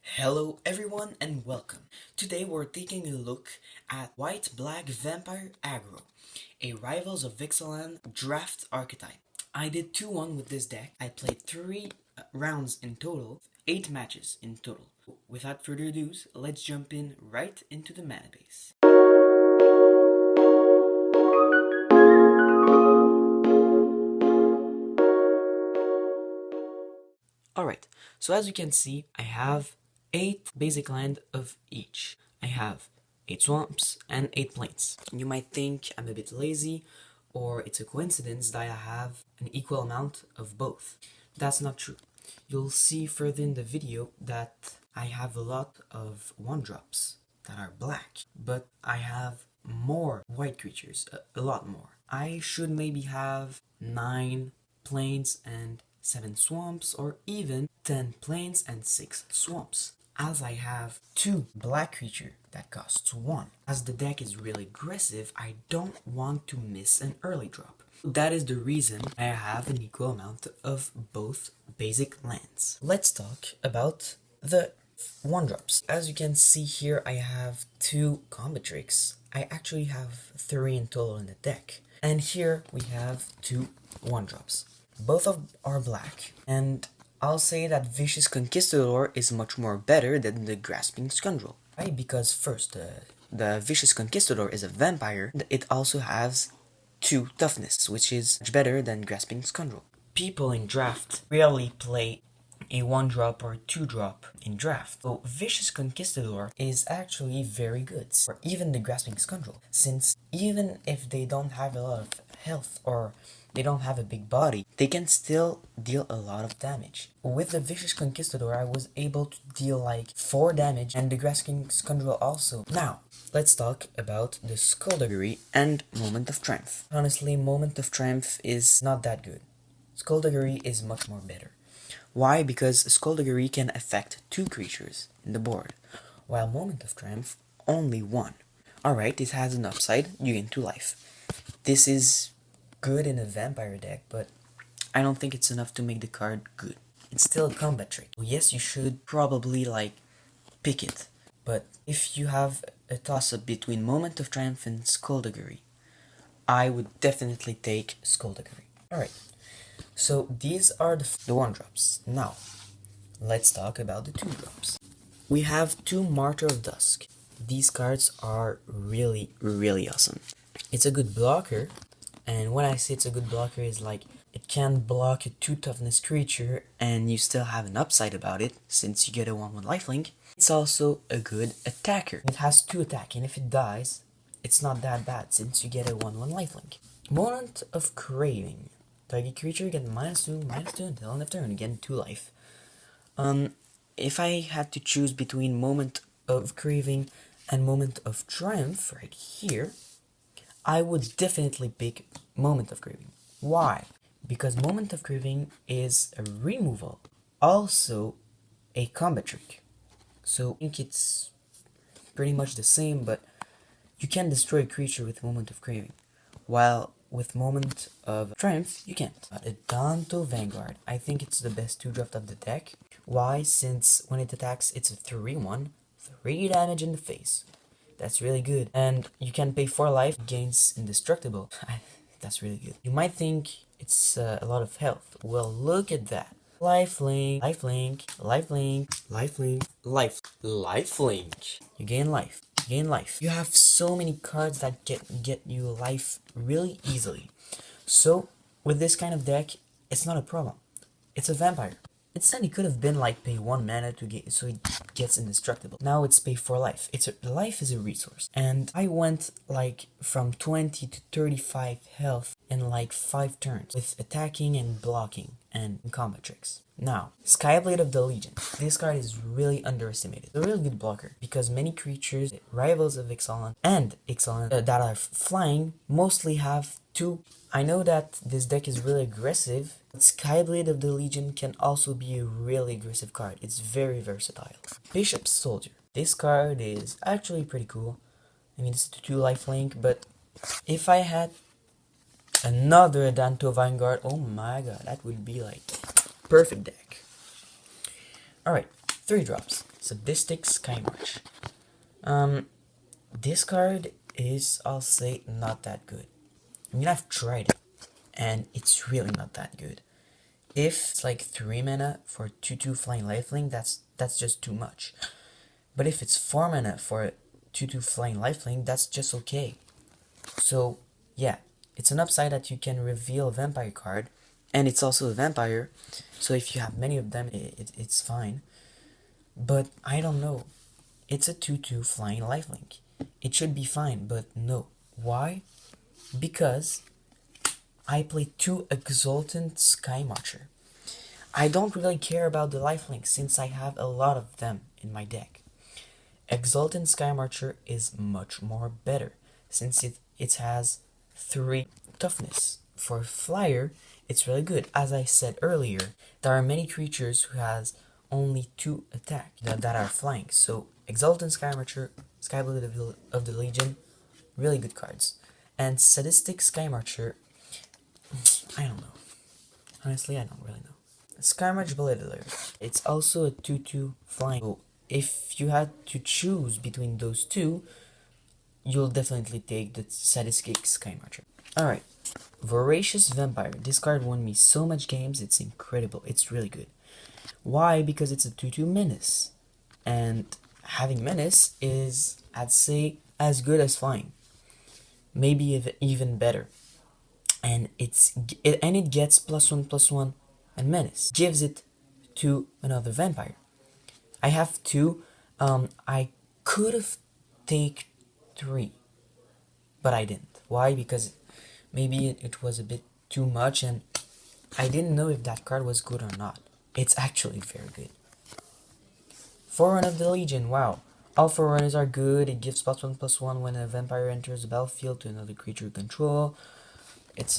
Hello everyone and welcome. Today we're taking a look at White-Black Vampire Aggro, a Rivals of Ixalan draft archetype. I did 2-1 with this deck. I played 3 rounds in total, 8 matches in total. Without further ado, let's jump in right into the mana base. Alright, so as you can see, I have 8 basic land of each. I have 8 swamps and 8 plains. You might think I'm a bit lazy, or it's a coincidence that I have an equal amount of both. That's not true. You'll see further in the video that I have a lot of 1-drops that are black, but I have more white creatures, a lot more. I should maybe have 9 plains and 7 swamps, or even 10 plains and 6 swamps, as I have 2 black creatures that costs 1. As the deck is really aggressive, I don't want to miss an early drop. That is the reason I have an equal amount of both basic lands. Let's talk about the 1-drops. As you can see here, I have 2 combat tricks. I actually have 3 in total in the deck. And here we have 2 1-drops. Both are black, and I'll say that Vicious Conquistador is much more better than the Grasping Scoundrel. Why? Because first, the Vicious Conquistador is a vampire, and it also has 2 toughness, which is much better than Grasping Scoundrel. People in draft rarely play a 1-drop or 2-drop in draft, so Vicious Conquistador is actually very good, or even the Grasping Scoundrel, since even if they don't have a lot of health or they don't have a big body, they can still deal a lot of damage. With the Vicious Conquistador, I was able to deal like 4 damage, and the Grasping Scoundrel also. Now, let's talk about the Skullduggery and Moment of Triumph. Honestly, Moment of Triumph is not that good. Skullduggery is much more better. Why? Because Skullduggery can affect 2 creatures in the board, while Moment of Triumph only 1. Alright, it has an upside, you gain 2 life. This is good in a vampire deck, but I don't think it's enough to make the card good. It's still a combat trick. Yes, you should probably pick it, but if you have a toss-up between Moment of Triumph and Skullduggery, I would definitely take Skullduggery. Alright, so these are the 1-drops. Now, let's talk about the 2-drops. We have 2 Martyr of Dusk. These cards are really, really awesome. It's a good blocker, and when I say it's a good blocker, is like it can block a 2 toughness creature and you still have an upside about it since you get a 1/1 lifelink. It's also a good attacker. It has 2 attack, and if it dies, it's not that bad since you get a 1/1 lifelink. Moment of Craving. Target creature get -2/-2 until end of turn, again 2 life. If I had to choose between Moment of Craving and Moment of Triumph right here, I would definitely pick Moment of Craving. Why? Because Moment of Craving is a removal, also a combat trick. So I think it's pretty much the same, but you can destroy a creature with Moment of Craving, while with Moment of Triumph, you can't. Adanto Vanguard. I think it's the best 2-drop of the deck. Why? Since when it attacks, it's a 3/1, 3 damage in the face. That's really good. And you can pay 4 life, gains indestructible. That's really good. You might think it's a lot of health. Well, look at that. Lifelink, lifelink, lifelink, lifelink, lifelink. You gain life. You gain life. You have so many cards that get you life really easily. So, with this kind of deck, it's not a problem. It's a vampire. Instead, it could have been pay 1 mana to get so it gets indestructible. Now it's pay 4 life. Life is a resource, and I went from 20 to 35 health in 5 turns with attacking and blocking and combat tricks. Now, Skyblade of the Legion. This card is really underestimated. It's a really good blocker because many creatures, Rivals of Ixalan and Ixalan that are flying, mostly have 2. I know that this deck is really aggressive, but Skyblade of the Legion can also be a really aggressive card. It's very versatile. Bishop's Soldier. This card is actually pretty cool. I mean, it's a 2 lifelink, but if I had another Adanto Vanguard, oh my god, that would be perfect deck. Alright, 3 drops. Sadistic Sky March. This card is, I'll say, not that good. I mean, I've tried it, and it's really not that good. If it's like 3 mana for 2/2 flying lifelink, that's just too much. But if it's 4 mana for 2/2 flying lifelink, that's just okay. So yeah, it's an upside that you can reveal a vampire card, and it's also a vampire, so if you have many of them, it's fine. But I don't know. It's a 2/2 flying lifelink. It should be fine, but no. Why? Because I play 2 Exultant Sky Marcher. I don't really care about the lifelink since I have a lot of them in my deck. Exultant Sky Marcher is much more better since it has 3 toughness. For flyer, it's really good. As I said earlier, there are many creatures who has only 2 attack that are flying. So Exultant Sky Marcher, Skyblade of the Legion, really good cards. And Sadistic Sky Marcher, I don't know. Honestly, I don't really know. Sky March Blade, it's also a 2/2 flying. So if you had to choose between those two, you'll definitely take the Sadistic Sky Marcher. Alright, Voracious Vampire. This card won me so much games, it's incredible. It's really good. Why? Because it's a 2/2 menace. And having menace is, I'd say, as good as flying. Maybe even better. And it gets +1/+1 and menace. Gives it to another vampire. I have 2. I could have taken 3, but I didn't. Why? Because maybe it was a bit too much, and I didn't know if that card was good or not. It's actually very good. Forerunner of the Legion. Wow. All Forerunners are good. It gives +1/+1 when a vampire enters the battlefield to another creature you control. It's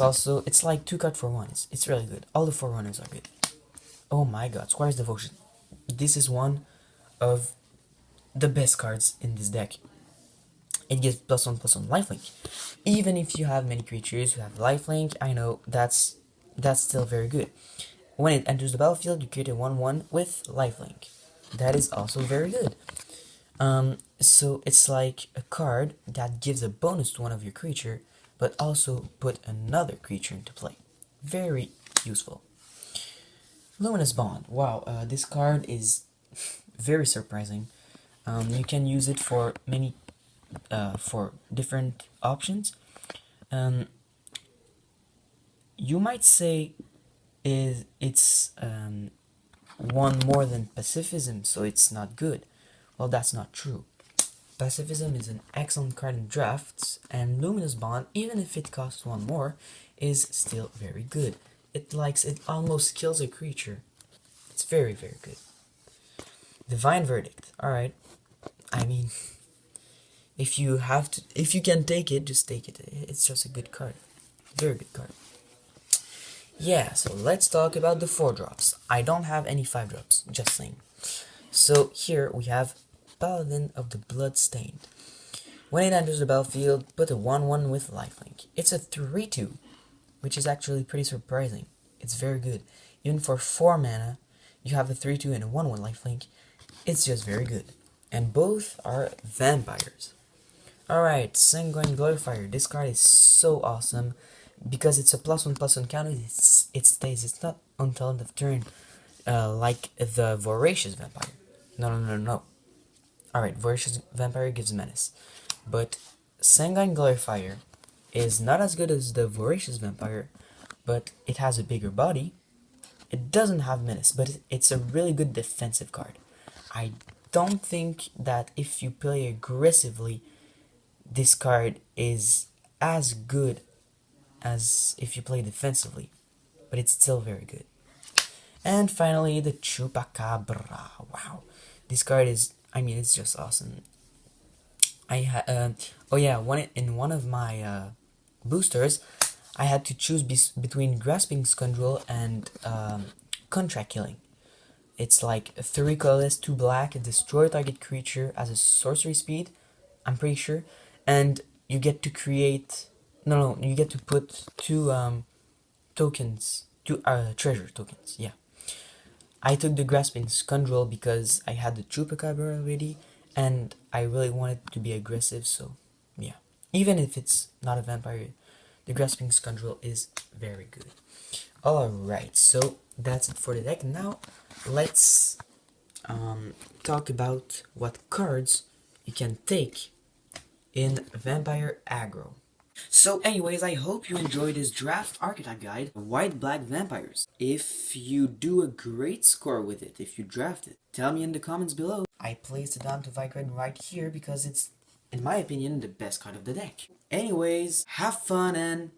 like 2 cards for 1. It's really good. All the Forerunners are good. Oh my god, Squire's Devotion. This is one of the best cards in this deck. It gives +1/+1 lifelink. Even if you have many creatures who have lifelink, I know that's still very good. When it enters the battlefield, you create a 1/1 with lifelink. That is also very good. So it's like a card that gives a bonus to one of your creature, but also put another creature into play. Very useful. Luminous Bond. Wow, this card is very surprising. You can use it for many, for different options. You might say it's one more than Pacifism, so it's not good. Well, that's not true. Pacifism is an excellent card in drafts, and Luminous Bond, even if it costs 1 more, is still very good. It almost kills a creature. It's very, very good. Divine Verdict. Alright. I mean, if you can take it, just take it. It's just a good card. Very good card. Yeah, so let's talk about the 4 drops. I don't have any 5 drops, just saying. So here we have Paladin of the Bloodstained. When it enters the battlefield, put a 1/1 with lifelink. It's a 3/2, which is actually pretty surprising. It's very good. Even for 4 mana, you have a 3/2 and a 1/1 lifelink. It's just very good. And both are vampires. Alright, Sanguine Glorifier. This card is so awesome because it's a +1/+1 counter. It stays. It's not until end of turn, like the Voracious Vampire. No. Alright, Voracious Vampire gives menace. But Sanguine Glorifier is not as good as the Voracious Vampire, but it has a bigger body. It doesn't have menace, but it's a really good defensive card. I don't think that if you play aggressively, this card is as good as if you play defensively, but it's still very good. And finally, the Chupacabra. Wow, this card is, I mean, it's just awesome. In one of my boosters, I had to choose between Grasping Scoundrel and Contract Killing. It's like 3 colorless, 2 black, destroy target creature as a sorcery speed, I'm pretty sure, and you get to create, you get to put 2 tokens, 2 treasure tokens, yeah. I took the Grasping Scoundrel because I had the Chupacabra already, and I really wanted to be aggressive, so yeah. Even if it's not a vampire, the Grasping Scoundrel is very good. Alright, so that's it for the deck. Now, let's talk about what cards you can take in Vampire Aggro. So anyways, I hope you enjoyed this draft archetype guide, White-Black Vampires. If you do a great score with it, if you draft it, tell me in the comments below. I placed it down to Vicred right here because it's, in my opinion, the best card of the deck. Anyways, have fun and